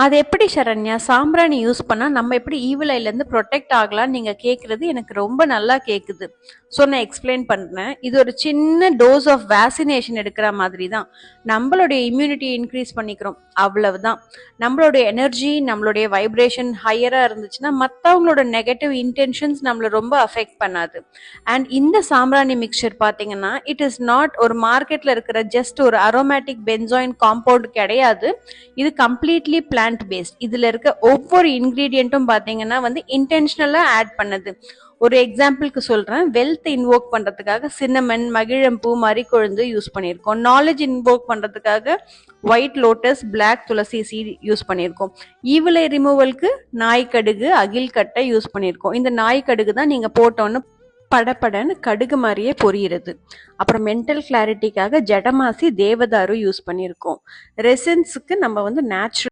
அது எப்படி சரண்யா சாம்பிராணி யூஸ் பண்ணா நம்ம எப்படி ஈவில் ஐலேருந்து ப்ரொடெக்ட் ஆகலாம்னு நீங்க கேட்கறது எனக்கு ரொம்ப நல்லா கேக்குது. ஸோ நான் எக்ஸ்பிளைன் பண்றேன். இது ஒரு சின்ன டோஸ் ஆஃப் வேக்சினேஷன் எடுக்கிற மாதிரி தான். நம்மளுடைய இம்யூனிட்டியை இன்க்ரீஸ் பண்ணிக்கிறோம், அவ்வளவுதான். நம்மளுடைய எனர்ஜி, நம்மளுடைய வைப்ரேஷன் ஹையரா இருந்துச்சுன்னா மற்றவங்களோட நெகட்டிவ் இன்டென்ஷன்ஸ் நம்மளை ரொம்ப அஃபெக்ட் பண்ணாது. அண்ட் இந்த சாம்பிராணி மிக்சர் பார்த்தீங்கன்னா இட் இஸ் நாட் ஒரு மார்க்கெட்ல இருக்கிற ஜஸ்ட் ஒரு அரோமேட்டிக் பென்சாயின் காம்பவுண்ட் கிடையாது. இது கம்ப்ளீட்லி பிளான்ட் பேஸ்ட். இதுல இருக்க ஒவ்வொரு இன்கிரீடியன்ட்டும் பாத்தீங்கன்னா இன்டென்ஷனலா ஆட் பண்ணது. ஒரு எக்ஸாம்பிளுக்கு சொல்றேன். வெல்த் இன்வோக் பண்றதுக்காக சின்னமன், மகிழம்பூ, மறிக்கொழுந்து யூஸ் பண்ணியிருக்கோம். நாலேஜ் இன்வோக் பண்றதுக்காக ஒயிட் லோட்டஸ், பிளாக் துளசி சீட் யூஸ் பண்ணியிருக்கோம். ஈவிலை ரிமூவலுக்கு நாய்க்கடுகு, அகில்கட்டை யூஸ் பண்ணியிருக்கோம். இந்த நாய்க்கடுகு தான் நீங்க போட்டோன்னு படப்படன்னு கடுகு மாதிரியே பொரியிறது. அப்புறம் மென்டல் கிளாரிட்டிக்காக ஜடமாசி, தேவதாரு யூஸ் பண்ணியிருக்கோம். ரெசன்ஸுக்கு நம்ம நேச்சுரல்